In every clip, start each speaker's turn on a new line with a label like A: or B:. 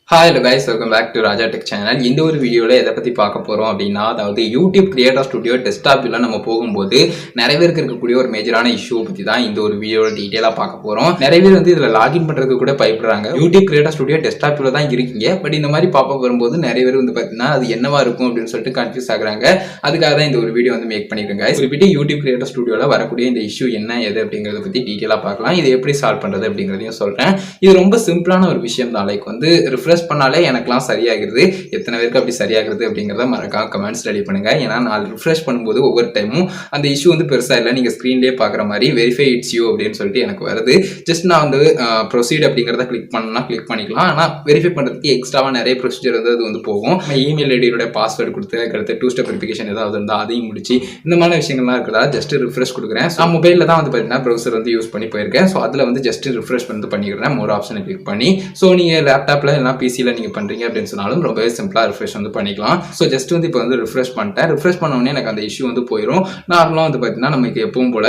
A: Hi hello guys, welcome back to Raja Tech channel. இந்த ஒரு வீடியோல எதை பத்தி பார்க்க போறோம் அப்படின்னா, அதாவது YouTube Creator Studio டெஸ்க்டாப்ல நம்ம போகும்போது நிறைய பேருக்கு இருக்கக்கூடிய ஒரு மேஜரான இஷ்யூ பத்தி தான் இந்த ஒரு வீடியோல டீடைலா பார்க்க போறோம். நிறைய பேர் வந்து இதுல லாகின் பண்றதுக்கு கூட பயப்படுறாங்க. YouTube Creator Studio டெஸ்க்டாப்ல தான் இருக்கீங்க, பட் இந்த மாதிரி பாப்பப் வரும்போது நிறைய பேர் வந்து பாத்தீங்கன்னா அது என்னவா இருக்கும் அப்படின்னு சொல்லிட்டு கன்ஃபியூஸ் ஆகுறாங்க. அதுக்காக தான் இந்த ஒரு வீடியோ வந்து மேக் பண்ணிருக்கேன். குறிப்பிட்டு YouTube Creator Studioல வரக்கூடிய இந்த இஷ்யூ என்ன எது அப்படிங்கறத பத்தி டீடைலா பார்க்கலாம். இது எப்படி சால்வ் பண்றது அப்படிங்கறதையும் சொல்றேன். இது ரொம்ப சிம்பிளான ஒரு விஷயம் தான். லைக் வந்து ரிஃப்ரெஷ் பண்ணாலே எனக்குலாம் சரியாகிறது. எத்தனை பேருக்கு அப்படி சரியாகிறது அப்படிங்கிறத மறக்காம கமெண்ட்ஸ் ரெடி பண்ணுங்க. ஏன்னா நான் ரிஃப்ரெஷ் பண்ணும்போது ஒவ்வொரு டைமும் அந்த இஷ்யூ வந்து பெருசா இல்லை, நீங்க ஸ்க்ரீன்லேயே பார்க்குற மாதிரி வெரிஃபை இட்ஸ் யூ அப்படின்னு சொல்லிட்டு எனக்கு வருது. ஜஸ்ட் நான் வந்து ப்ரொசீட் அப்படிங்கிறத கிளிக் பண்ணா கிளிக் பண்ணிக்கலாம். ஆனால் வெரிஃபை பண்ணுறதுக்கு எக்ஸ்ட்ராவாக நிறைய ப்ரொசீஜர் வந்து அது வந்து போகும். இமெயில் ஐடியோட பாஸ்வேர்டு கொடுத்து அதுக்கடுத்து 2 ஸ்டெப் வெரிஃபிகேஷன் ஏதாவது இருந்தால் அதையும் முடிச்சு இந்த மாதிரி விஷயங்கள்லாம் இருக்கிறதா ஜஸ்ட் ரிஃப்ரெஷ் கொடுக்குறேன். நான் மொபைலில் தான் வந்து பார்த்தீங்கன்னா ப்ரௌசர் வந்து யூஸ் பண்ணி போயிருக்கேன். ஸோ அதில் வந்து ஜஸ்ட் ரிஃப்ரெஷ் வந்து பண்ணிக்கிறேன் மோர் ஆப்ஷனை கிளிக் பண்ணி. ஸோ நீங்கள் லேப்டாப்பில் எல்லாம் பிசியில் நீங்கள் பண்ணுறீங்க அப்படின்னு சொன்னாலும் ரொம்பவே சிம்பிளாக ரிஃப்ரெஷ் வந்து பண்ணிக்கலாம். ஸோ ஜஸ்ட் வந்து இப்போ வந்து ரிஃப்ரெஷ் பண்ணிட்டேன். ரிஃப்ரெஷ் பண்ண உடனே எனக்கு அந்த இஷ்யூ வந்து போயிடும். நார்மலாக வந்து பார்த்தீங்கன்னா நமக்கு எப்பவும் போல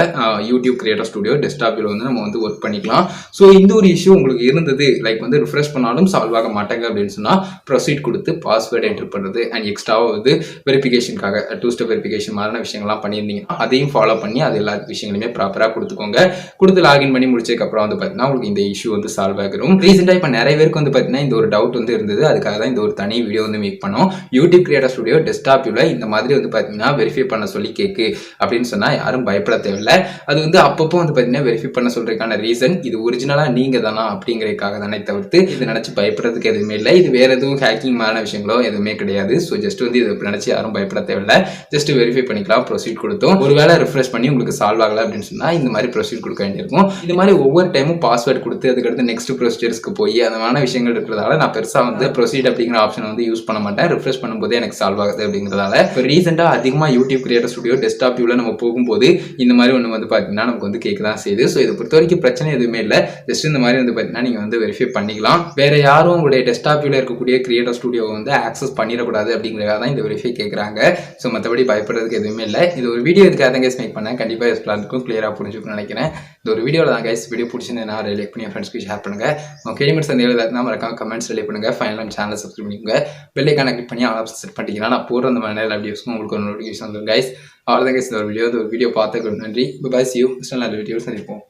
A: யூடியூப் கிரியேட்டர் ஸ்டுடியோ டெஸ்க்டாப்பில் வந்து நம்ம வந்து ஒர்க் பண்ணிக்கலாம். ஸோ இந்த ஒரு இஷ்யூ உங்களுக்கு இருந்தது, லைக் வந்து ரிஃப்ரெஷ் பண்ணாலும் சால்வ் ஆக மாட்டாங்க அப்படின்னு சொன்னால் ப்ரொசீட் கொடுத்து பாஸ்வேர்டு என்டர் பண்ணுறது அண்ட் எக்ஸ்ட்ராவாக வந்து வெரிஃபிகேஷனுக்காக 2 ஸ்டெப் வெரிஃபிகேஷன் மாதிரியான விஷயங்கள்லாம் பண்ணியிருந்தீங்கன்னா அதையும் ஃபாலோ பண்ணி அது எல்லா விஷயங்களுமே ப்ராப்பராக கொடுத்துக்கோங்க. கொடுத்து லாகின் பண்ணி முடிச்சதுக்கப்புறம் வந்து பார்த்தீங்கன்னா உங்களுக்கு இந்த இஷ்யூ வந்து சால்வ் ஆகிரும். ரீசெண்டாக இப்போ நிறைய பேருக்கு வந்து பார்த்தீங்கன்னா இந்த ஒரு டவுட் வந்து இருந்தது. அதுக்காக தான் இந்த ஒரு தனி வீடியோ வந்து மேக் பண்ணோம். யூடியூப் கிரியேட்டர் ஸ்டுடியோ டெஸ்க்டாப்ல இந்த மாதிரி வந்து பார்த்தீங்கன்னா வெரிஃபை பண்ண சொல்லி கேக்கு அப்படின்னு சொன்னால் யாரும் பயப்பட தேவையில்லை. அது வந்து அப்பப்போ வந்து பார்த்தீங்கன்னா வெரிஃபை பண்ண சொல்றதுக்கான ரீசன் இது ஒரிஜினலாக நீங்கள் தானா அப்படிங்கிறதுக்காக தானே தவிர்த்து இது நினச்சி பயப்படுறதுக்கு எதுவுமே இல்லை. இது வேற எதுவும் ஹேக்கிங் மாதிரியான விஷயங்களோ எதுவுமே கிடையாது. ஸோ ஜஸ்ட் வந்து இதை நினச்சி யாரும் பயப்பட தேவையில்லை. ஜஸ்ட் வெரிஃபை பண்ணிக்கலாம், ப்ரொசீட் கொடுத்தோம். ஒருவேளை ரிஃப்ரெஷ் பண்ணி உங்களுக்கு சால்வ் ஆகலை அப்படின்னு சொன்னால் இந்த மாதிரி ப்ரொசீட் கொடுக்க வேண்டியிருக்கும். இந்த மாதிரி ஒவ்வொரு டைமும் பாஸ்வேர்டு கொடுத்து அதுக்கடுத்து நெக்ஸ்ட் ப்ரொசீஜர்ஸ்க்கு போய் அந்த மாதிரி விஷயங்கள் இருக்கிறதால நான் பெருசாக வந்து ப்ரொசீட் அப்படிங்கிற ஆப்ஷன் வந்து யூஸ் பண்ண மாட்டேன். ரிஃப்ரெஷ் பண்ணும்போது எனக்கு சால்வ் ஆகுது அப்படிங்கிறதால இப்போ ரீசெண்டாக அதிகமாக யூடியூப் கிரியேட்டர் ஸ்டுடியோ டெஸ்க்டாப் வியூவில் நம்ம போகும்போது இந்த மாதிரி ஒன்று வந்து பார்த்தீங்கன்னா நமக்கு வந்து கேட்க தான் செய்யுது. ஸோ இதை பொறுத்த வரைக்கும் பிரச்சனை எதுவுமே இல்லை. ஜஸ்ட் இந்த மாதிரி வந்து பார்த்தீங்கன்னா நீங்கள் வந்து வெரிஃபை பண்ணிக்கலாம். வேற யாரும் உங்களுடைய டெஸ்க்டாப் வியூவில் இருக்கக்கூடிய கிரியேட்டர் ஸ்டுடியோவை வந்து ஆக்சஸ் பண்ணிடக்கூடாது அப்படிங்கிறதா தான் இந்த வெரிஃபை கேட்குறாங்க. ஸோ மற்றபடி பயப்படுறதுக்கு எதுவுமே இல்லை. இது ஒரு வீடியோ இதுக்காக தான் கைஸ் மேக் பண்ணேன். கண்டிப்பாக யூஸ்ஃபுல்லாக இருக்கும், கிளியராக புரிஞ்சுக்கணும்னு நினைக்கிறேன். இந்த ஒரு வீடியோவில் தான் கைஸ் வீடியோ பிடிச்சிருந்தேன்னா லைக் பண்ணி ஃப்ரெண்ட்ஸ்க்கு ஷேர் பண்ணுங்கள். உங்கள் கேள்விமட்ஸ் அந்த ஏதாவது மறக்காம கமெண்ட்ஸ் ரிலே பண்ணுங்கள். ஃபைனல் சேனல் சப்ஸ்கிரைப் பண்ணிக்கோங்க. பெல் ஐகானை கிளிக் பண்ணி ஆல் ஆப்ஷன் செட் பண்ணிட்டீங்கன்னா நான் போடுற அந்த மாதிரி நிறைய வீடியோஸ்க்கும் உங்களுக்கு ஒரு நோட்டிஃபிகேஷன் வந்துடும் கைஸ். அவ்வளோதான் கைஸ் இந்த ஒரு வீடியோ பார்த்ததுக்கு நன்றி. Bye see you. நல்ல வீடியோ சந்திப்போம்.